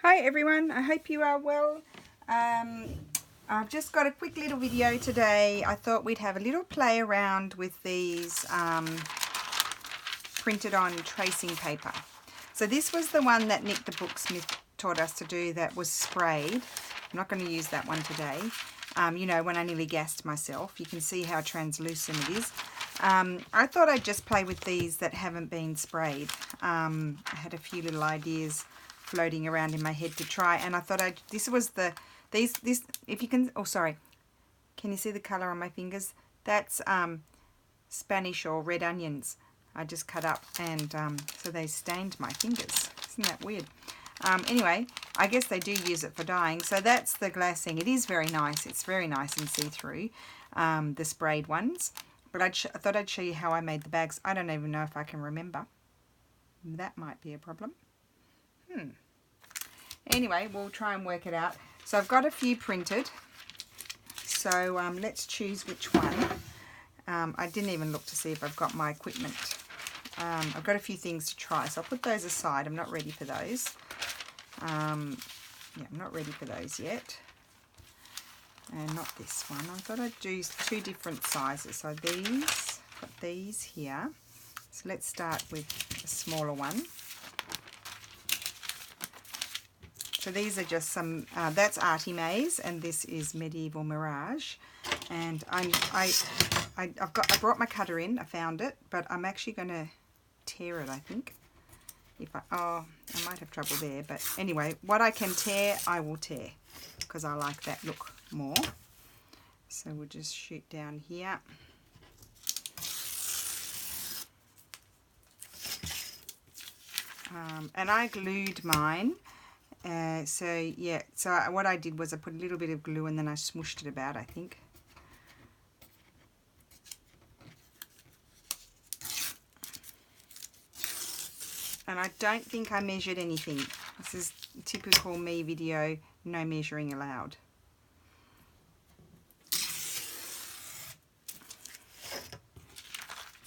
Hi everyone, I hope you are well. I've just got a quick little video today. I thought we'd have a little play around with these printed on tracing paper. So this was the one that Nick the Booksmith taught us to do that was sprayed. I'm not going to use that one today. You know, when I nearly gassed myself, you can see how translucent it is. I thought I'd just play with these that haven't been sprayed. I had a few little ideas floating around in my head to try, and I thought this was if you can, oh sorry, can you see the color on my fingers? That's Spanish or red onions I just cut up, and so they stained my fingers. Isn't that weird? Anyway, I guess they do use it for dyeing. So that's the glassine. It is very nice. It's very nice and see-through, the sprayed ones. But I thought I'd show you how I made the bags. I don't even know if I can remember. That might be a problem. Anyway, we'll try and work it out. So I've got a few printed. So let's choose which one. I didn't even look to see if I've got my equipment. I've got a few things to try, so I'll put those aside. I'm not ready for those. Yeah, I'm not ready for those yet. And not this one. I thought I'd do two different sizes. So these, got these here. So let's start with a smaller one. So these are just some, that's Artie Maze, and this is Medieval Mirage. And I brought my cutter in, I found it, but I'm actually going to tear it, I think. I might have trouble there, but anyway, what I can tear, I will tear, because I like that look more. So we'll just shoot down here. And I glued mine. So yeah, so what I did was I put a little bit of glue and then I smooshed it about, I think. And I don't think I measured anything. This is typical me video, no measuring allowed.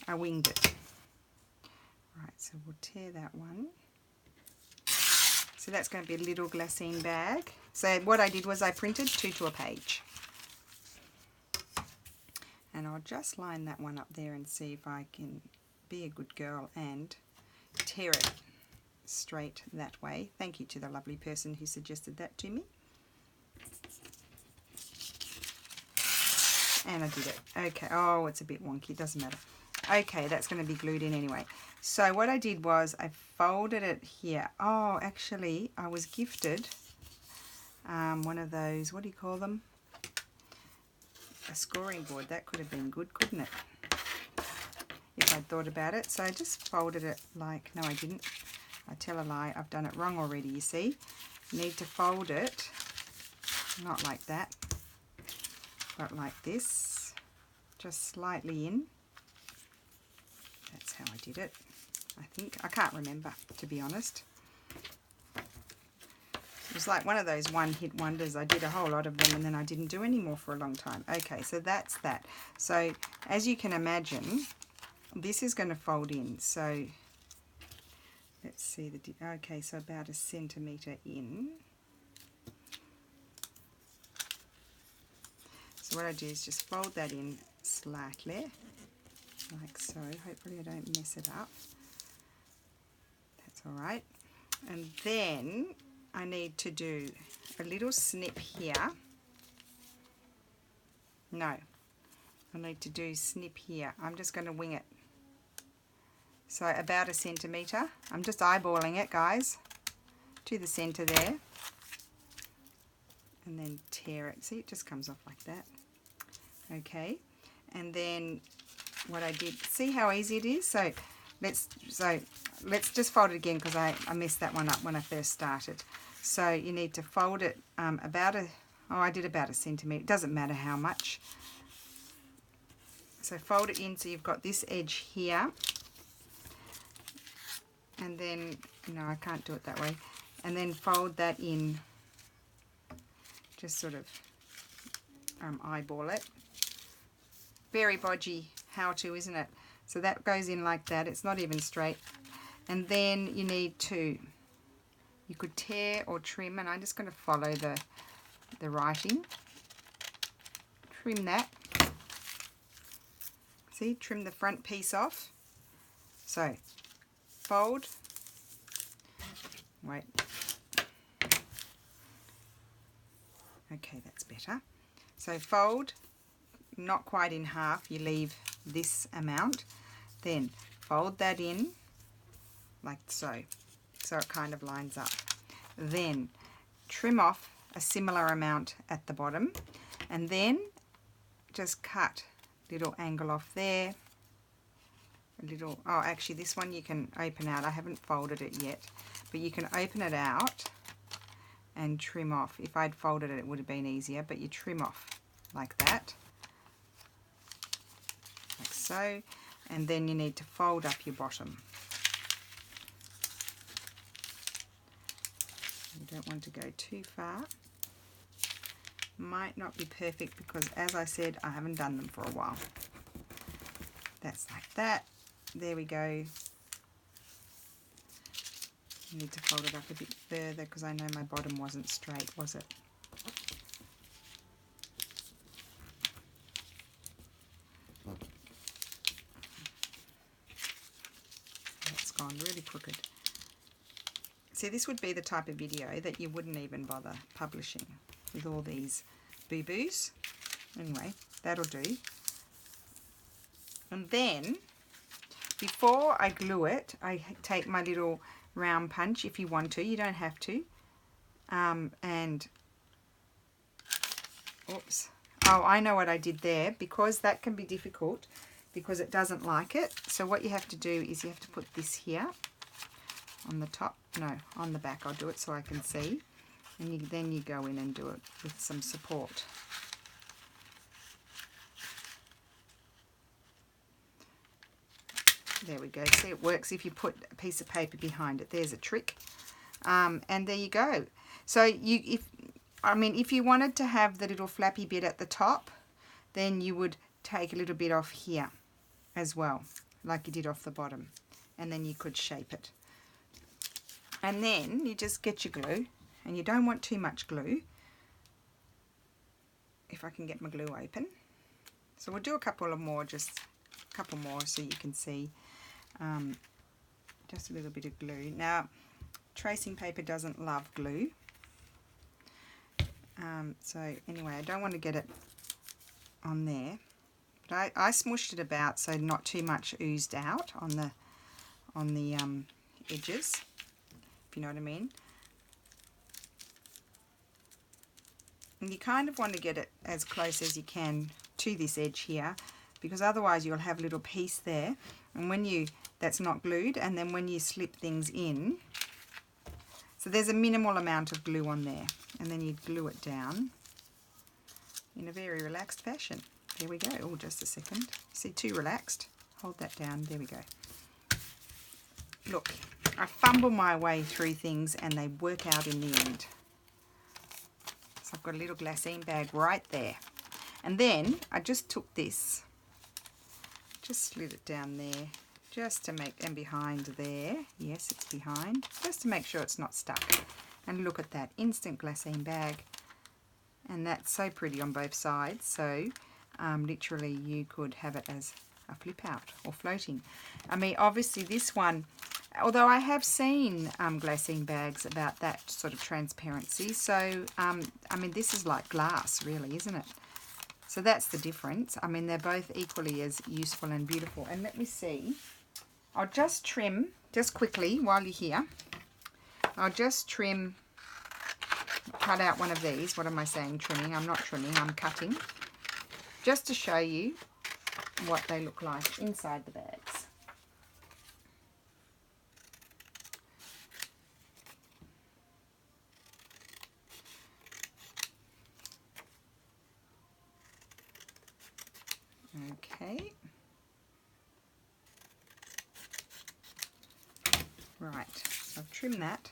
I winged it. Right, so we'll tear that one. So that's going to be a little glassine bag. So what I did was I printed 2 to a page. And I'll just line that one up there and see if I can be a good girl and tear it straight that way. Thank you to the lovely person who suggested that to me. And I did it. Okay, oh, it's a bit wonky, it doesn't matter. Okay, that's going to be glued in anyway. So what I did was I folded it here. Oh, actually, I was gifted one of those, what do you call them? A scoring board. That could have been good, couldn't it? If I'd thought about it. So I just folded it like, no I didn't. I tell a lie, I've done it wrong already, you see. You need to fold it, not like that, but like this, just slightly in. That's how I did it, I think. I can't remember, to be honest. It was like one of those one-hit wonders. I did a whole lot of them and then I didn't do any more for a long time. Okay, so that's that. So as you can imagine, this is going to fold in. So let's see okay, so about 1 centimetre in. So what I do is just fold that in slightly, like so. Hopefully I don't mess it up. That's all right. And then I need to do a little snip here. No, I need to do snip here. I'm just going to wing it. So about 1 centimetre. I'm just eyeballing it, guys, to the centre there. And then tear it. See, it just comes off like that. Okay. And then what I did, see how easy it is? So let's just fold it again, because I messed that one up when I first started. So you need to fold it I did about 1 centimetre. It doesn't matter how much. So fold it in so you've got this edge here. And then, no, I can't do it that way. And then fold that in, just sort of eyeball it. Very bodgy how-to, isn't it? So that goes in like that. It's not even straight. And then you need to You could tear or trim, and I'm just going to follow the writing. Trim that. See, trim the front piece off. So, fold. Wait. Okay, that's better. So fold, not quite in half, you leave this amount. Then fold that in like so, so it kind of lines up. Then trim off a similar amount at the bottom, and then just cut little angle off there. A little, oh actually this one you can open out. I haven't folded it yet, but you can open it out and trim off. If I'd folded it, it would have been easier, but you trim off like that, like so, and then you need to fold up your bottom. You don't want to go too far. Might not be perfect because, as I said, I haven't done them for a while. That's like that. There we go. I need to fold it up a bit further because I know my bottom wasn't straight, was it? That's gone really crooked. See, this would be the type of video that you wouldn't even bother publishing with all these boo-boos. Anyway, that'll do. And then, before I glue it, I take my little round punch if you want to. You don't have to. And oops. Oh, I know what I did there, because that can be difficult because it doesn't like it. So what you have to do is you have to put this here on the top. No, on the back. I'll do it so I can see. And then you go in and do it with some support. There we go. See, it works if you put a piece of paper behind it. There's a trick. And there you go. So if you wanted to have the little flappy bit at the top, then you would take a little bit off here as well, like you did off the bottom. And then you could shape it. And then you just get your glue, and you don't want too much glue. If I can get my glue open. So we'll do a couple of more, just a couple more so you can see. Just a little bit of glue. Now, tracing paper doesn't love glue. So anyway, I don't want to get it on there. But I smooshed it about so not too much oozed out on the edges, if you know what I mean. And you kind of want to get it as close as you can to this edge here, because otherwise you'll have a little piece there, and that's not glued, and then when you slip things in, so there's a minimal amount of glue on there, and then you glue it down in a very relaxed fashion. There we go. Oh, just a second. See, too relaxed. Hold that down. There we go. Look, I fumble my way through things and they work out in the end. So I've got a little glassine bag right there. And then I just took this, just slid it down there, just to make, and behind there. Yes, it's behind. Just to make sure it's not stuck. And look at that, instant glassine bag. And that's so pretty on both sides. So literally you could have it as a flip out or floating. I mean, obviously this one, although I have seen glassine bags about that sort of transparency. So, I mean, this is like glass really, isn't it? So that's the difference. I mean, they're both equally as useful and beautiful. And let me see. I'll just trim, just quickly while you're here. I'll just trim, cut out one of these. What am I saying? Trimming. I'm not trimming, I'm cutting. Just to show you what they look like inside the bags. Okay. Right, so I've trimmed that,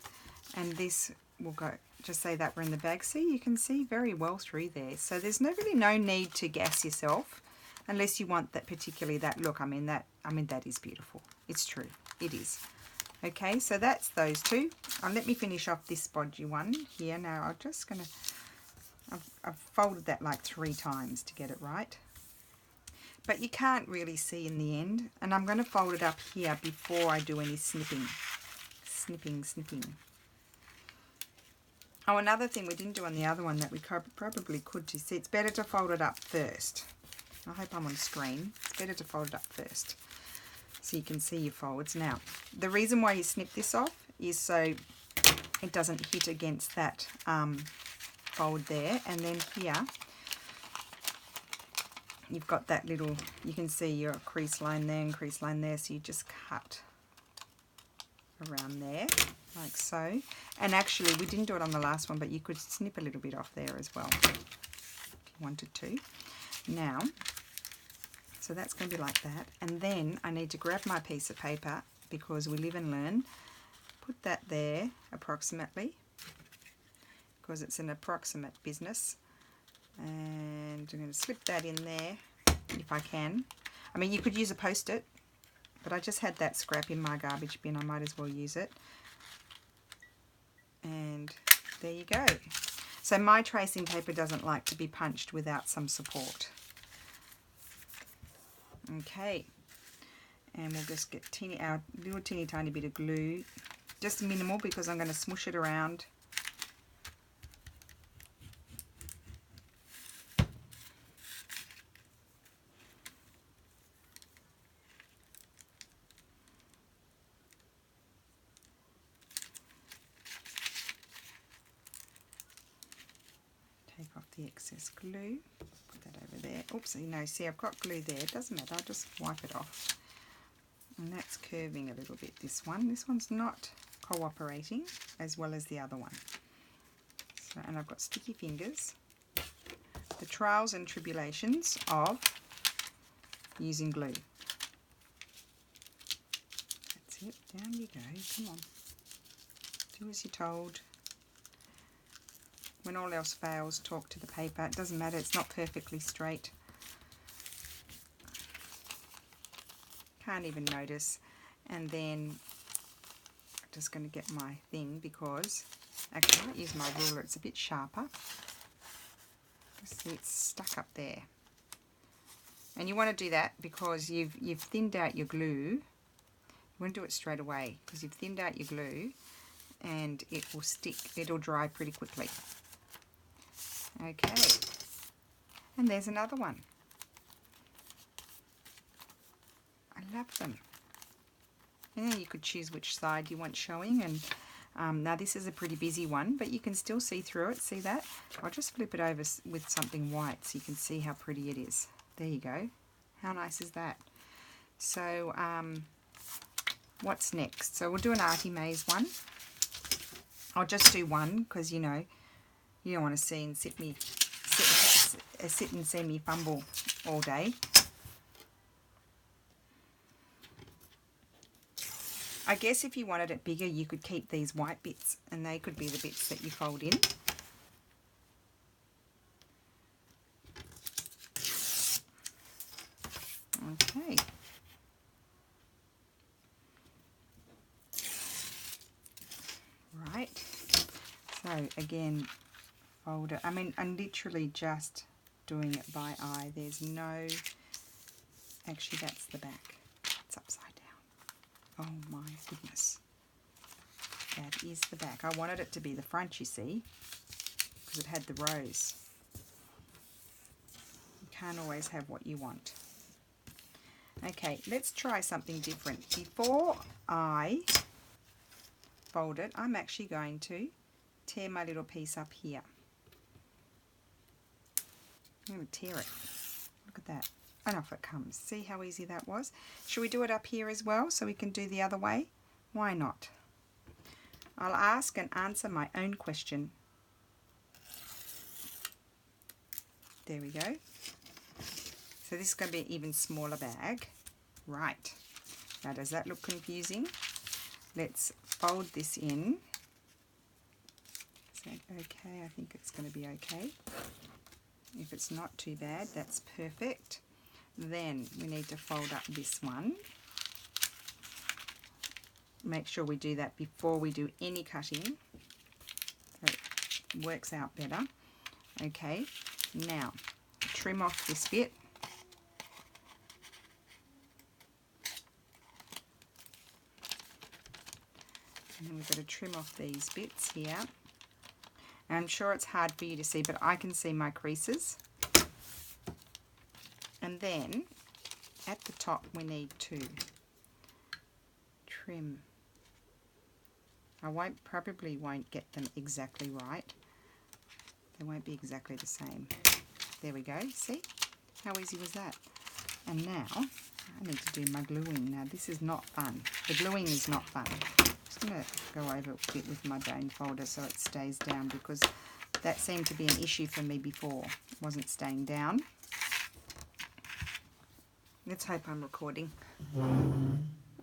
and this will go, just say that we're in the bag. See, you can see very well through there. So there's really no need to gas yourself unless you want that particularly that look. I mean that is beautiful. It's true. It is. Okay, so that's those two. Let me finish off this bodgy one here. Now I'm just going to, I've folded that like 3 times to get it right. But you can't really see in the end. And I'm going to fold it up here before I do any snipping. Snipping. Oh, another thing we didn't do on the other one that we probably could do. See, it's better to fold it up first. I hope I'm on screen. It's better to fold it up first, so you can see your folds. Now, the reason why you snip this off is so it doesn't hit against that fold there. And then here, you've got that little, you can see your crease line there and crease line there, so you just cut around there, like so. And actually, we didn't do it on the last one, but you could snip a little bit off there as well, if you wanted to. Now, so that's going to be like that. And then I need to grab my piece of paper, because we live and learn. Put that there, approximately, because it's an approximate business. And I'm going to slip that in there, if I can. I mean, you could use a Post-it, but I just had that scrap in my garbage bin. I might as well use it. And there you go. So my tracing paper doesn't like to be punched without some support. Okay. And we'll just get our little teeny tiny bit of glue. Just minimal, because I'm going to smush it around. Take off the excess glue, put that over there. Oops, you know, see, I've got glue there. It doesn't matter, I'll just wipe it off. And that's curving a little bit, this one. This one's not cooperating as well as the other one. So, and I've got sticky fingers. The trials and tribulations of using glue. That's it, down you go, come on. Do as you're told. When all else fails, talk to the paper. It doesn't matter, it's not perfectly straight. Can't even notice. And then I'm just going to get my thing, because actually I might use my ruler, it's a bit sharper. See, it's stuck up there. And you want to do that because you've thinned out your glue. You want to do it straight away, because you've thinned out your glue and it will stick, it'll dry pretty quickly. Okay, and there's another one. I love them. And then you could choose which side you want showing. And now this is a pretty busy one, but you can still see through it. See that? I'll just flip it over with something white so you can see how pretty it is. There you go. How nice is that? So what's next? So we'll do an Artie Maze one. I'll just do one, because you know, you don't want to see and sit and see me fumble all day. I guess if you wanted it bigger, you could keep these white bits, and they could be the bits that you fold in. Okay. Right. So again, fold it. I mean, I'm literally just doing it by eye. There's no, actually that's the back. It's upside down. Oh my goodness. That is the back. I wanted it to be the front, you see, because it had the rose. You can't always have what you want. Okay, let's try something different. Before I fold it, I'm actually going to tear my little piece up here. I'm going to tear it. Look at that. And off it comes. See how easy that was? Should we do it up here as well so we can do the other way? Why not? I'll ask and answer my own question. There we go. So this is going to be an even smaller bag. Right. Now does that look confusing? Let's fold this in. Is that okay? I think it's going to be okay. If it's not too bad, that's perfect. Then we need to fold up this one. make sure we do that before we do any cutting. So it works out better. Okay, now trim off this bit. And then we've got to trim off these bits here. And I'm sure it's hard for you to see, but I can see my creases. And then at the top we need to trim. I probably won't get them exactly right. They won't be exactly the same. There we go. See? How easy was that? And now I need to do my gluing. Now this is not fun. The gluing is not fun. I'm just going to go over it a bit with my bone folder so it stays down, because that seemed to be an issue for me before. It wasn't staying down. Let's hope I'm recording.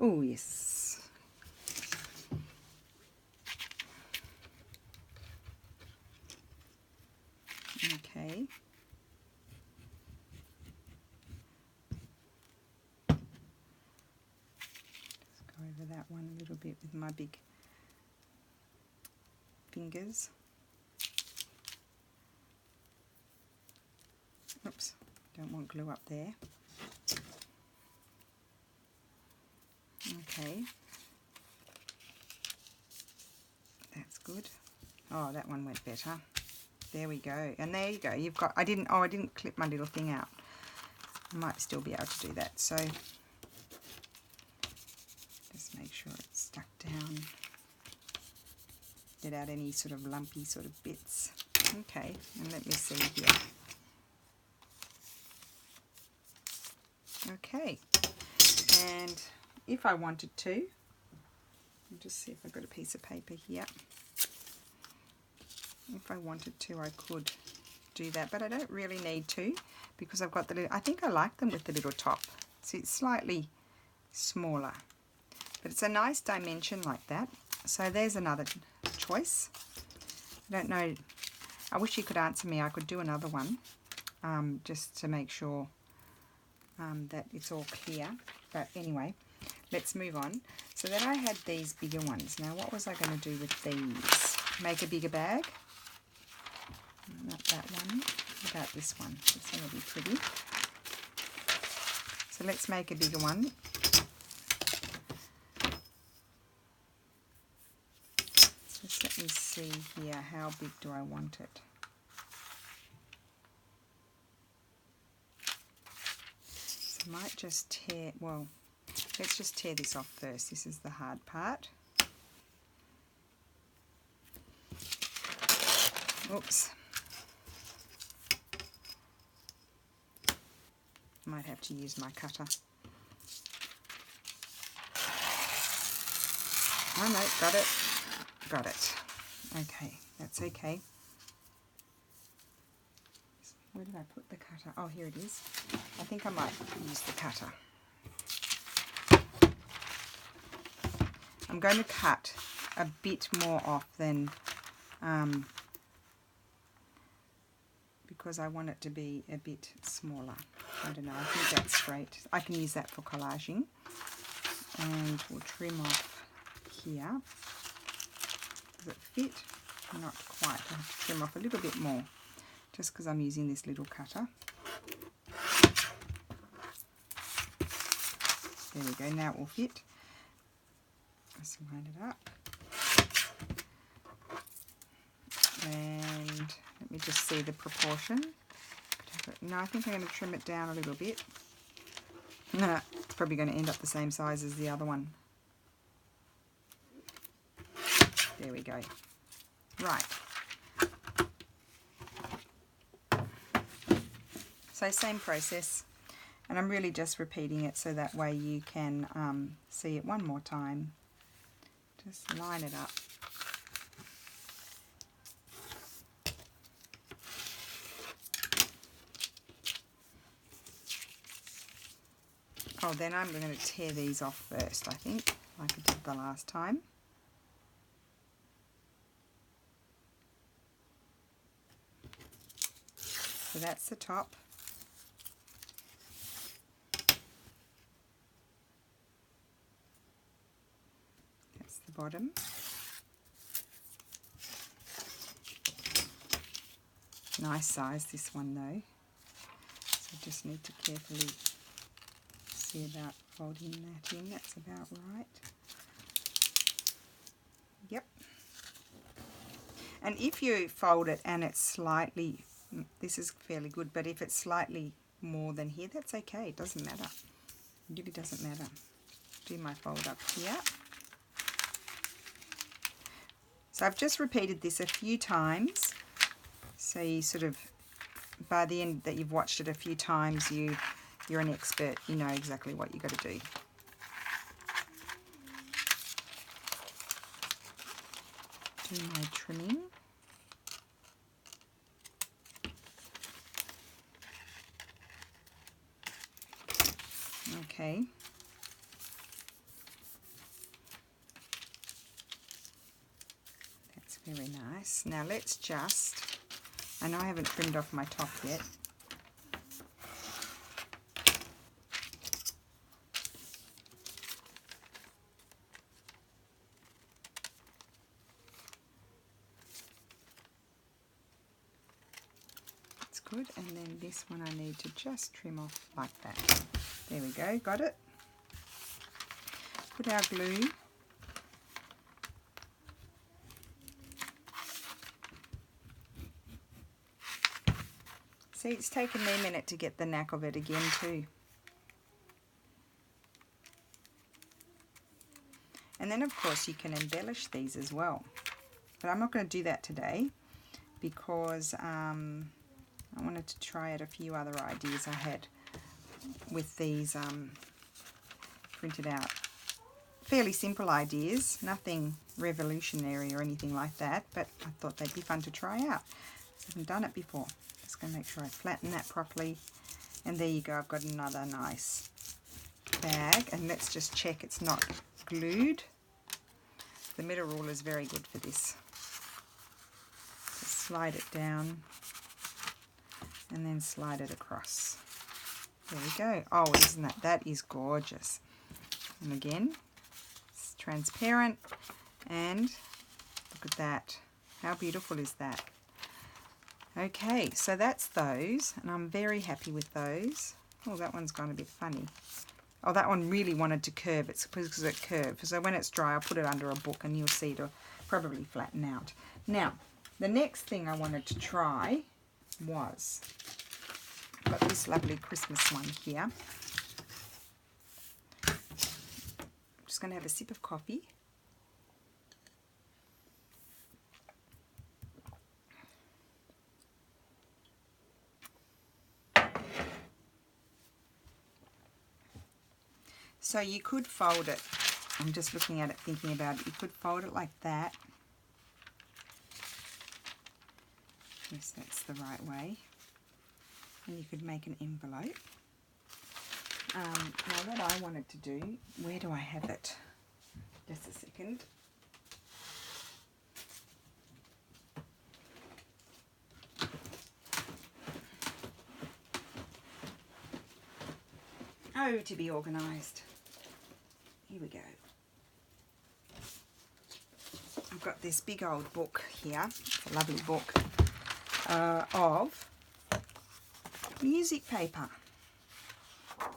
Oh yes. Okay. Just go over that one a little bit with my big fingers. Oops, don't want glue up there. Okay. That's good. Oh, that one went better. There we go. And there you go. You've got, I didn't clip my little thing out. I might still be able to do that. So just make sure it's stuck down. Get out any sort of lumpy sort of bits. Okay, and let me see here. Okay, and if I wanted to, I'll just see if I've got a piece of paper here. If I wanted to, I could do that, but I don't really need to, because I've got the little, I think I like them with the little top. See, it's slightly smaller, but it's a nice dimension like that. So there's another choice. I don't know, I wish you could answer me. I could do another one, just to make sure that it's all clear. But anyway, let's move on. So then I had these bigger ones. Now what was I going to do with these? Make a bigger bag? Not that one. What about this one? This one will be pretty. So let's make a bigger one. Just let me see here, how big do I want it? So I might just tear, well, let's just tear this off first. This is the hard part. Oops. Might have to use my cutter. Oh no, got it. Got it. Okay, that's okay. Where did I put the cutter? Oh, here it is. I think I might use the cutter. I'm going to cut a bit more off than, because I want it to be a bit smaller. I don't know, I think that's great. I can use that for collaging. And we'll trim off here. Does it fit? Not quite. I have to trim off a little bit more, just because I'm using this little cutter. There we go, now it will fit. Just line it up. And let me just see the proportion. No, I think I'm going to trim it down a little bit. No, it's probably going to end up the same size as the other one. There we go. Right. So same process, and I'm really just repeating it so that way you can see it one more time. Just line it up. Oh, then I'm going to tear these off first, I think, like I did the last time. So that's the top. the bottom. Nice size, this one though. So just need to carefully see about folding that in. That's about right. Yep. And if you fold it and it's slightly, this is fairly good, but if it's slightly more than here, that's okay. It doesn't matter. It really doesn't matter. Do my fold up here. So I've just repeated this a few times. So you sort of, by the end that you've watched it a few times, you're an expert. You know exactly what you've got to do. Do my trimming. Okay. That's very nice. Now let's just, I know I haven't trimmed off my top yet. That's good. And then this one I need to just trim off like that. There we go, got it. Put our glue. See, it's taken me a minute to get the knack of it again too. And then of course you can embellish these as well. But I'm not going to do that today because I wanted to try out a few other ideas I had with these printed out. Fairly simple ideas, nothing revolutionary or anything like that, but I thought they'd be fun to try out. I haven't done it before. Just going to make sure I flatten that properly. And there you go, I've got another nice bag. And let's just check it's not glued. The middle rule is very good for this. Just slide it down and then slide it across. There we go. Oh, isn't that? That is gorgeous. And again, it's transparent, and look at that. How beautiful is that? Okay, so that's those, and I'm very happy with those. Oh, that one's gone a bit funny. Oh, that one really wanted to curve. It's because it curved. So when it's dry, I'll put it under a book, and you'll see it'll probably flatten out. Now, the next thing I wanted to try was, I've got this lovely Christmas one here. I'm just going to have a sip of coffee. So you could fold it, I'm just looking at it, thinking about it, you could fold it like that. Yes, that's the right way. And you could make an envelope. Now what I wanted to do, where do I have it? Just a second. Oh, to be organised. Here we go. I've got this big old book here, it's a lovely book, of music paper.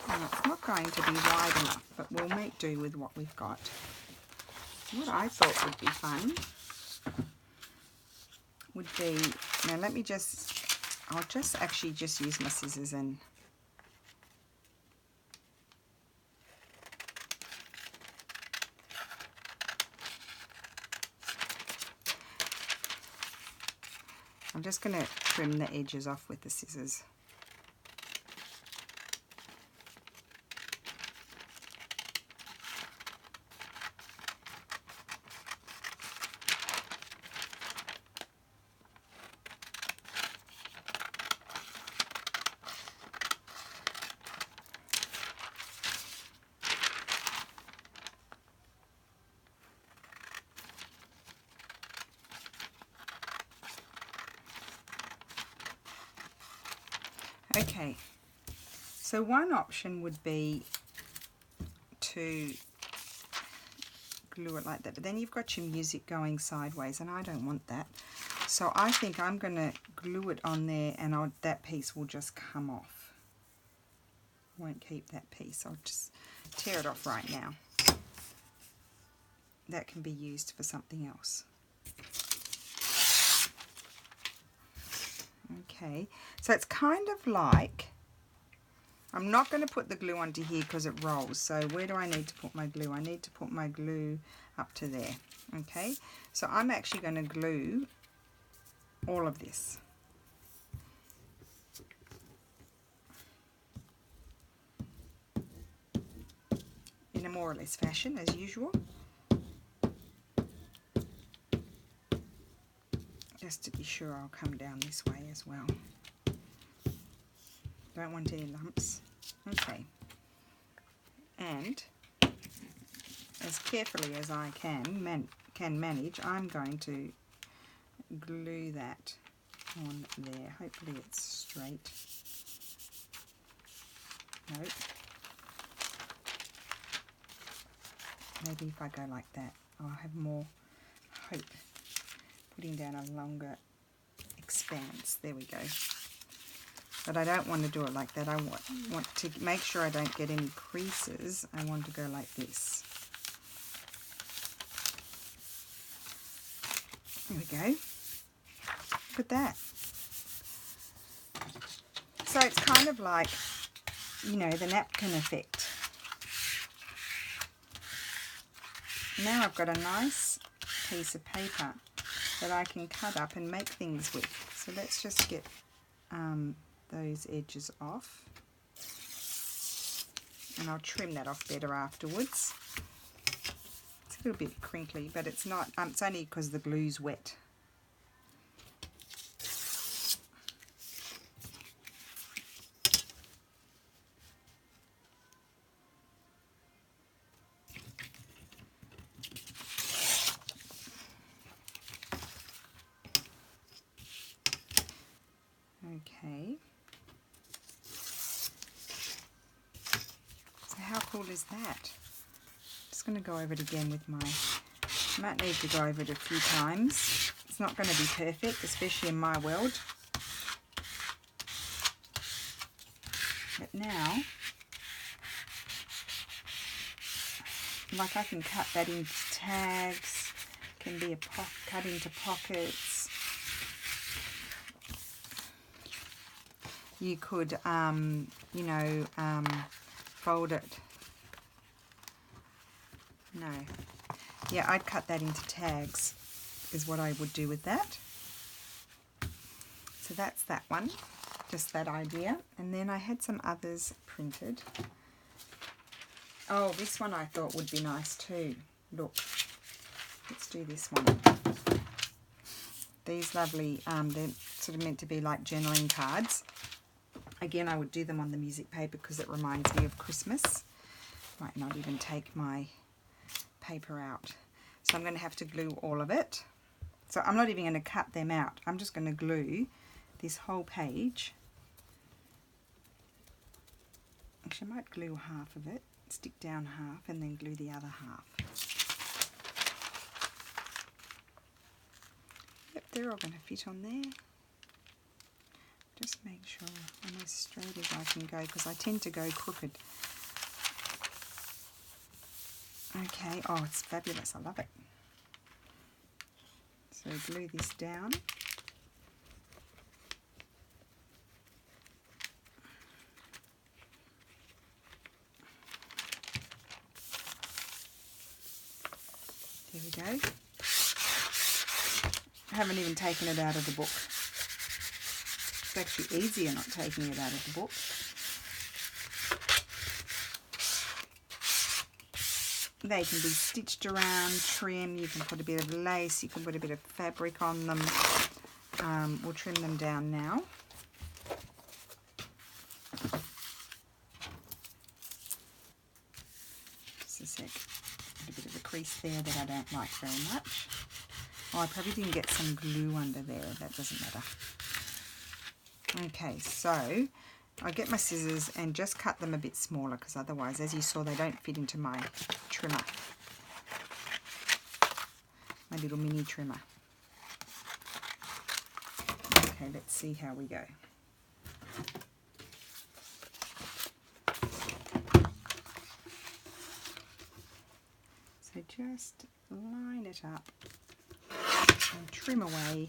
Now, it's not going to be wide enough, but we'll make do with what we've got. What I thought would be fun would be, now let me just, I'll just actually just use my scissors and I'm just going to trim the edges off with the scissors. Okay, so one option would be to glue it like that. But then you've got your music going sideways, and I don't want that. So I think I'm going to glue it on there, and that piece will just come off. Won't keep that piece. I'll just tear it off right now. That can be used for something else. Okay, so it's kind of like, I'm not going to put the glue onto here because it rolls. So where do I need to put my glue? I need to put my glue up to there. Okay, so I'm actually going to glue all of this. In a more or less fashion as usual. Just to be sure I'll come down this way as well. Don't want any lumps. Okay. And as carefully as I can manage, I'm going to glue that on there. Hopefully it's straight. Nope. Maybe if I go like that, I'll have more hope. Putting down a longer expanse. There we go. But I don't want to do it like that. I want to make sure I don't get any creases. I want to go like this. There we go. Look at that. So it's kind of like, you know, the napkin effect. Now I've got a nice piece of paper that I can cut up and make things with. So let's just get those edges off, and I'll trim that off better afterwards. It's a little bit crinkly, but it's not, it's only because the glue's wet. Okay. So how cool is that? Just going to go over it again with my, I might need to go over it a few times. It's not going to be perfect, especially in my world. But now, like I can cut that into tags, can be cut into pockets. You could, you know, fold it. No. Yeah, I'd cut that into tags, is what I would do with that. So that's that one, just that idea. And then I had some others printed. Oh, this one I thought would be nice too. Look, let's do this one. These lovely, they're sort of meant to be like journaling cards. Again, I would do them on the music paper because it reminds me of Christmas. Might not even take my paper out. So I'm going to have to glue all of it. So I'm not even going to cut them out. I'm just going to glue this whole page. Actually, I might glue half of it, stick down half, and then glue the other half. Yep, they're all going to fit on there. Just make sure I'm as straight as I can go because I tend to go crooked. Okay, oh, it's fabulous. I love it. So glue this down. There we go. I haven't even taken it out of the book. It's actually easier not taking it out of the book. They can be stitched around, trim, you can put a bit of lace, you can put a bit of fabric on them. We'll trim them down now. Just a sec. Put a bit of a crease there that I don't like very much. Oh, I probably didn't get some glue under there, that doesn't matter. Okay, so I get my scissors and just cut them a bit smaller because otherwise, as you saw, they don't fit into my trimmer. my little mini trimmer. Okay, let's see how we go. So just line it up and trim away.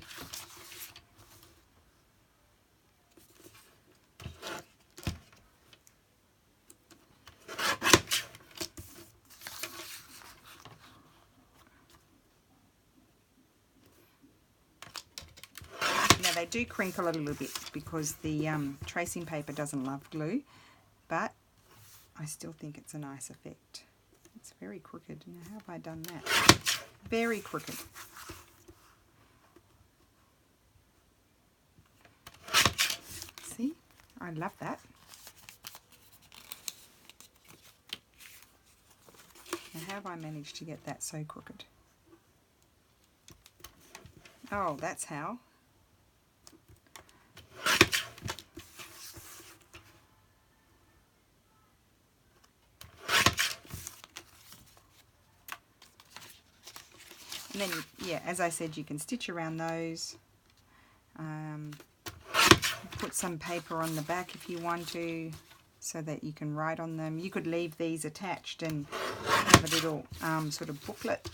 They do crinkle a little bit because the tracing paper doesn't love glue, but I still think it's a nice effect. It's very crooked. Now, how have I done that? Very crooked. See? I love that. Now, how have I managed to get that so crooked? Oh, that's how. And then, yeah, as I said, you can stitch around those. Put some paper on the back if you want to, so that you can write on them. You could leave these attached and have a little sort of booklet.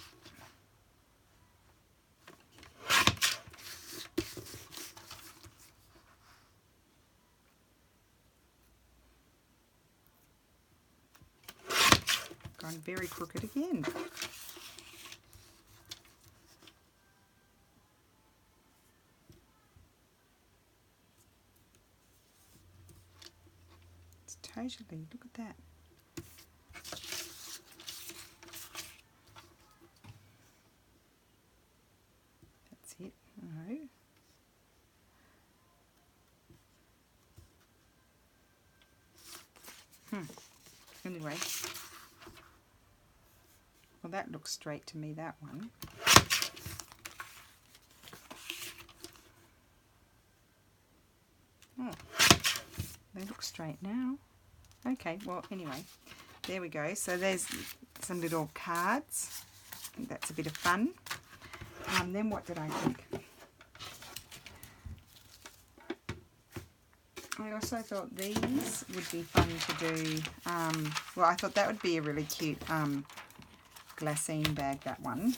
Gone very crooked again. Totally, look at that. That's it. No. Anyway. Well, that looks straight to me, that one. Oh, they look straight now. Okay, well, anyway, there we go. So there's some little cards. I think that's a bit of fun. Then what did I think? I also thought these would be fun to do. Well, I thought that would be a really cute glassine bag, that one.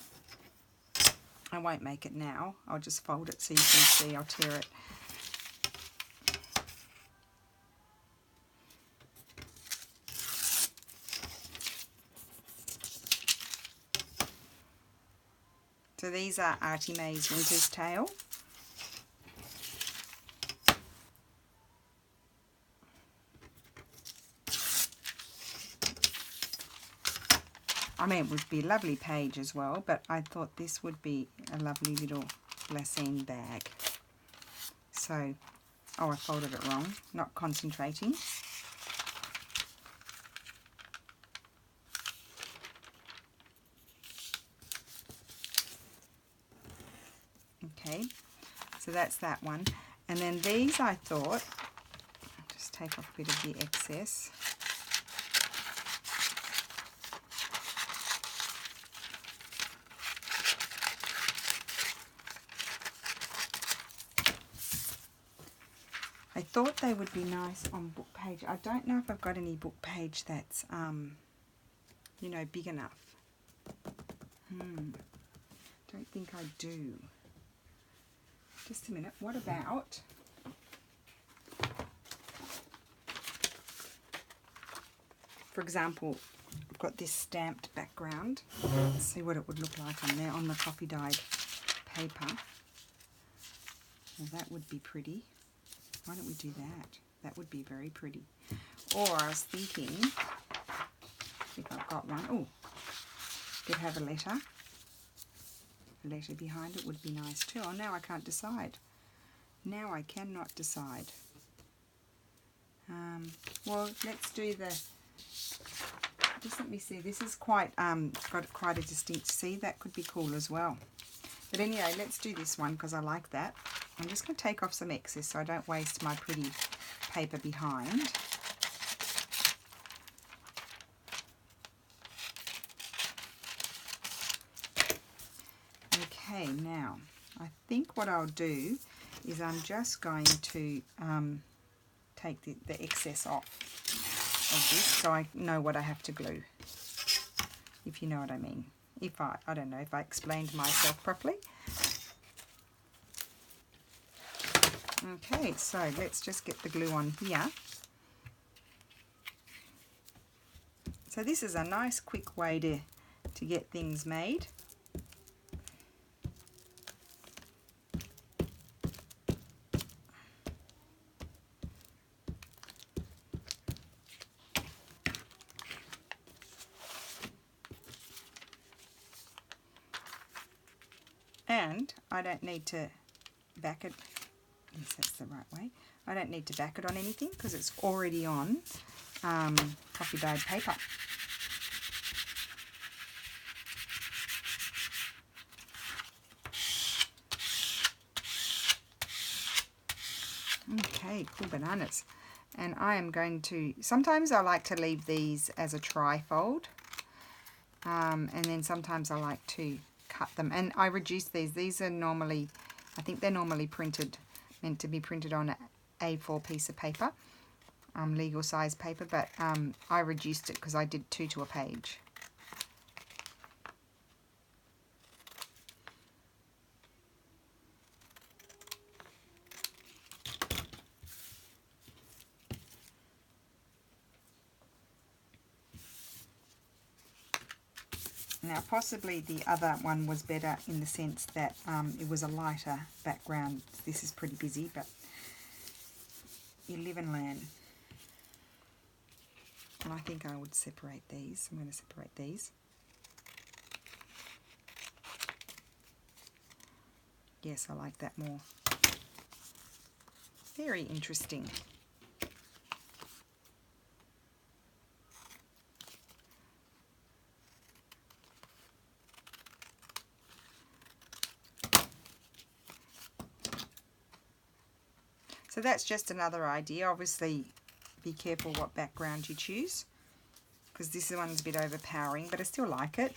I won't make it now. I'll just fold it so you can see. I'll tear it. So these are Artie Mae's Winter's Tale. I mean, it would be a lovely page as well, but I thought this would be a lovely little glassine bag. So, oh, I folded it wrong, not concentrating. Okay, so that's that one. And then these, I thought, I'll just take off a bit of the excess. I thought they would be nice on book page. I don't know if I've got any book page that's, you know, big enough. Don't think I do. Just a minute. What about... For example, I've got this stamped background. Let's see what it would look like on there on the coffee dyed paper. Well, that would be pretty. Why don't we do that? That would be very pretty. Or I was thinking, if I've got one, oh, could have a letter. A letter behind it would be nice too. Oh, now I can't decide. Now I cannot decide. Well, let's do the, just let me see. This is quite, got quite a distinct, see, that could be cool as well. But anyway, let's do this one because I like that. I'm just going to take off some excess so I don't waste my pretty paper behind. Okay, now I think what I'll do is I'm just going to take the excess off of this so I know what I have to glue, if you know what I mean. If I don't know if I explained myself properly. Okay, so let's just get the glue on here. So this is a nice quick way to get things made. And I don't need to back it, yes, that's the right way. I don't need to back it on anything because it's already on coffee dyed paper. Okay, cool bananas. And I am going to, sometimes I like to leave these as a tri-fold, and then sometimes I like to cut them. And I reduce these are normally, I think they're normally meant to be printed on an A4 piece of paper, legal size paper, but I reduced it because I did 2 to a page. Now possibly the other one was better in the sense that it was a lighter background. This is pretty busy, but you live and learn. And I think I would separate these. I'm going to separate these. Yes, I like that more. Very interesting. So that's just another idea. Obviously, be careful what background you choose, because this one's a bit overpowering, but I still like it.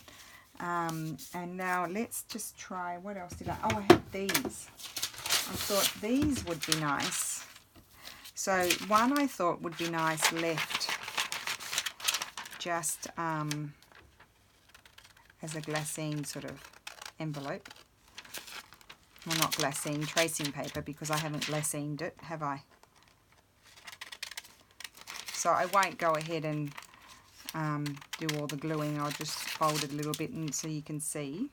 And now let's just try, what else did I had these. I thought these would be nice. So one I thought would be nice left just as a glassine sort of envelope. Well, not glassine, tracing paper, because I haven't glassined it, have I? So I won't go ahead and do all the gluing. I'll just fold it a little bit and so you can see.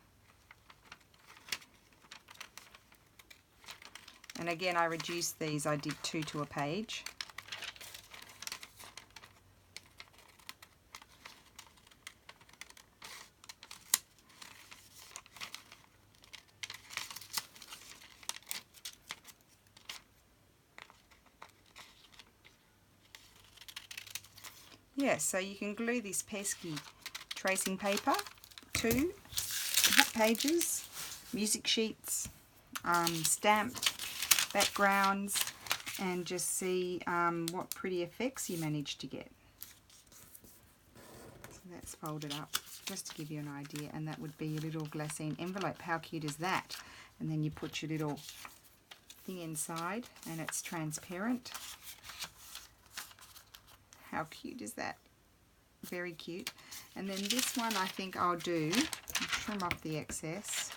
And again, I reduced these. I did 2 to a page. Yes, so you can glue this pesky tracing paper to book pages, music sheets, stamped backgrounds, and just see what pretty effects you manage to get. So that's folded up just to give you an idea, and that would be a little glassine envelope. How cute is that? And then you put your little thing inside and it's transparent. How cute is that? Very cute. And then this one I think I'll do, trim off the excess.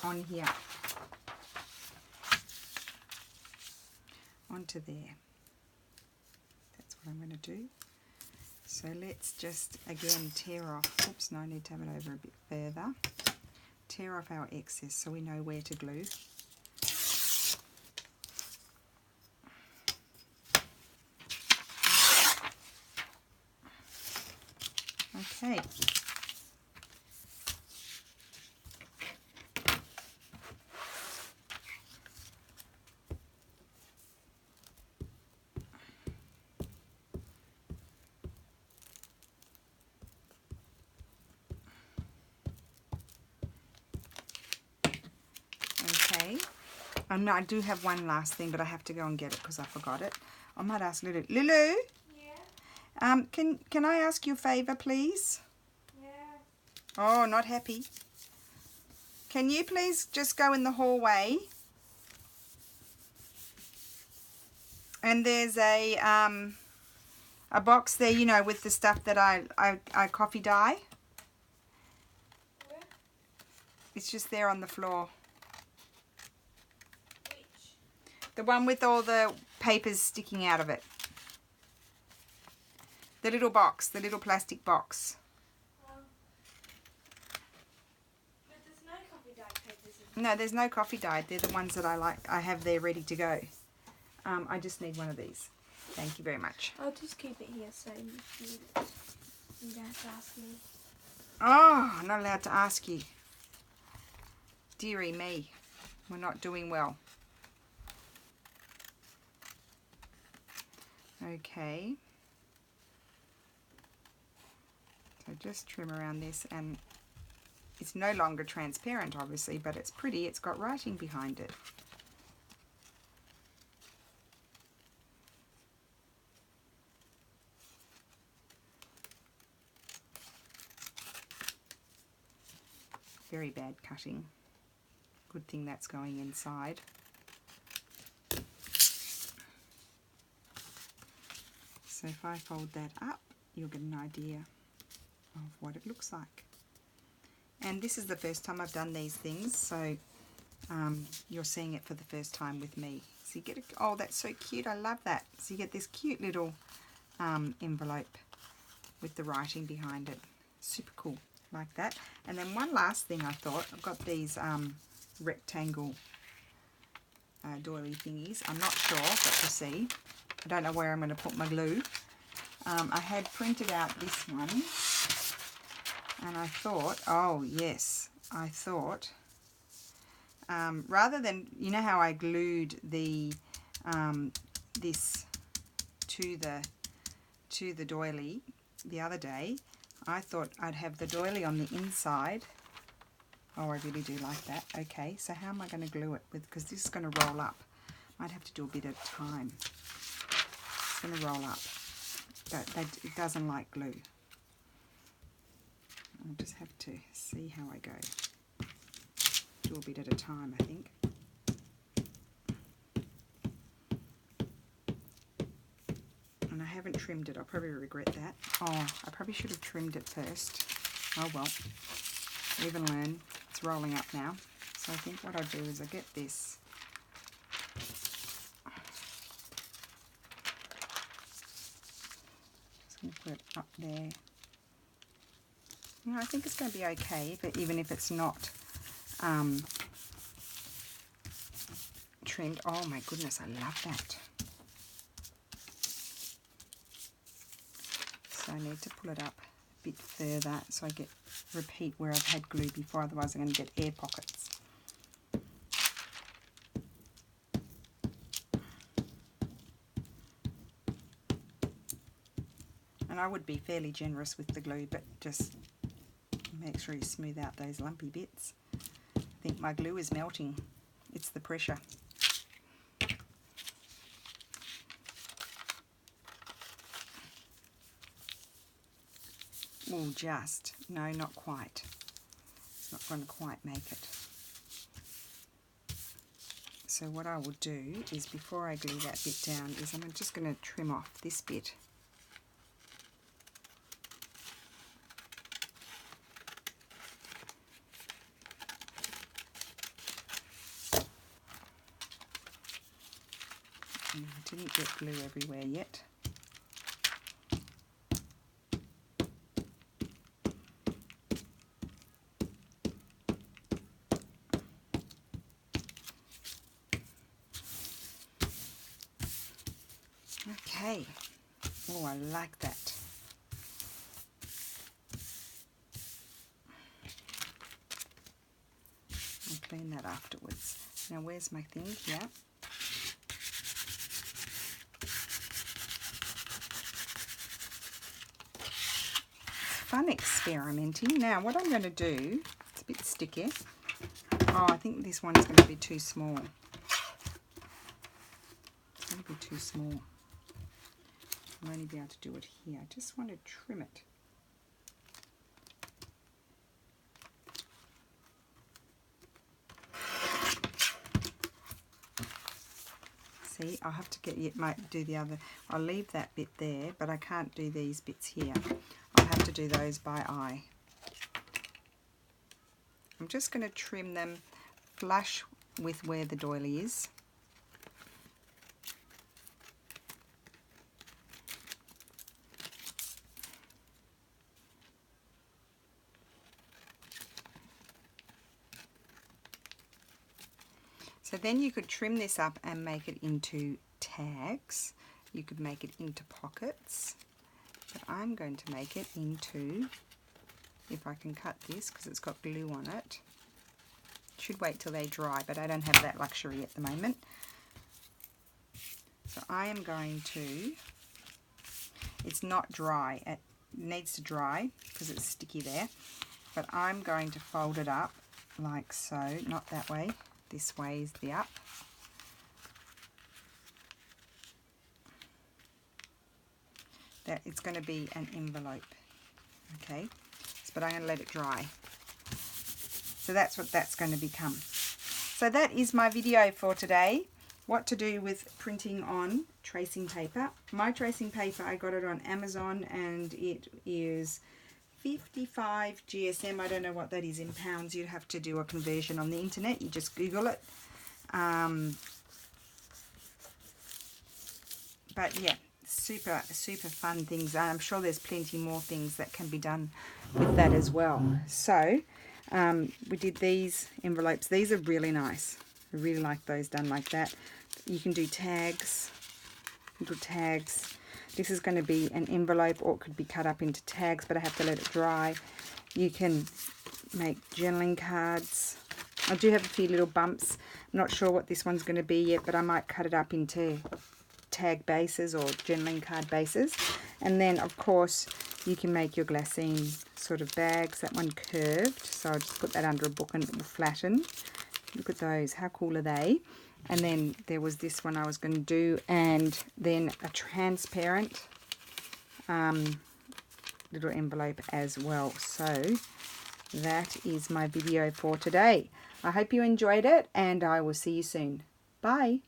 On here. Onto there. That's what I'm going to do. So let's just again tear off, oops, no, I need to have it over a bit further. Tear off our excess so we know where to glue. Okay. Okay, And I do have one last thing, but I have to go and get it because I forgot it. I might ask Lulu. Lulu? Yeah? Can I ask you a favour, please? Yeah. Oh, not happy. Can you please just go in the hallway? And there's a box there, you know, with the stuff that I coffee dye. Where? It's just there on the floor. The one with all the papers sticking out of it. The little box, the little plastic box. But there's no coffee dye papers in No, there's no coffee dye. They're the ones that I have there ready to go. I just need one of these. Thank you very much. I'll just keep it here so you don't have to ask me. Oh, I'm not allowed to ask you. Dearie me. We're not doing well. Okay, so just trim around this, and it's no longer transparent obviously, but it's pretty. It's got writing behind it. Very bad cutting. Good thing that's going inside. So if I fold that up, you'll get an idea of what it looks like. And this is the first time I've done these things, so you're seeing it for the first time with me. So you get a, oh, that's so cute. I love that. So you get this cute little envelope with the writing behind it. Super cool, like that. And then one last thing I thought, I've got these rectangle doily thingies. I'm not sure, but we'll see. I don't know where I'm going to put my glue. I had printed out this one, and I thought, oh yes, I thought, rather than, you know how I glued the this to the doily the other day, I thought I'd have the doily on the inside. Oh, I really do like that. Okay, so how am I going to glue it with, because this is going to roll up. Might have to do a bit at a time. It's going to roll up. It doesn't like glue. I'll just have to see how I go. Do a bit at a time, I think. And I haven't trimmed it. I'll probably regret that. Oh, I probably should have trimmed it first. Oh well. Live and learn. It's rolling up now. So I think what I'll do is I'll get this. Just going to put it up there. You know, I think it's going to be okay, but even if it's not trimmed. Oh my goodness, I love that. So I need to pull it up a bit further so I repeat where I've had glue before, otherwise I'm going to get air pockets. And I would be fairly generous with the glue, but just make sure you smooth out those lumpy bits. I think my glue is melting. It's the pressure. Well, just. No, not quite. It's not going to quite make it. So what I will do is, before I glue that bit down, is I'm just going to trim off this bit. I didn't get glue everywhere yet. Okay. Oh, I like that. I'll clean that afterwards. Now, where's my thing here? Fun experimenting. Now what I'm going to do, it's a bit sticky. Oh, I think this one's going to be too small. too small. I'll only be able to do it here. I just want to trim it. See, I'll have to get you, might do the other. I'll leave that bit there, but I can't do these bits here. I'll have to do those by eye. I'm just going to trim them flush with where the doily is. So then you could trim this up and make it into tags. You could make it into pockets. But I'm going to make it into, if I can cut this because it's got glue on it. Should wait till they dry, but I don't have that luxury at the moment. So I am going to, it's not dry, it needs to dry because it's sticky there. But I'm going to fold it up like so, not that way. This way is the up. That it's going to be an envelope. Okay, but I'm going to let it dry. So that's what that's going to become. So that is my video for today. What to do with printing on tracing paper. My tracing paper, I got it on Amazon and it is 55 GSM. I don't know what that is in pounds. You'd have to do a conversion on the internet. You just Google it. But yeah, super fun things. I'm sure there's plenty more things that can be done with that as well. So we did these envelopes. These are really nice. I really like those done like that. You can do tags, little tags. This is going to be an envelope, or it could be cut up into tags, but I have to let it dry. You can make journaling cards. I do have a few little bumps. I'm not sure what this one's going to be yet, but I might cut it up into tag bases or journaling card bases. And then, of course, you can make your glassine sort of bags. That one curved, so I'll just put that under a book and it will flatten. Look at those. How cool are they? And then there was this one I was going to do, and then a transparent little envelope as well. So that is my video for today. I hope you enjoyed it, and I will see you soon. Bye.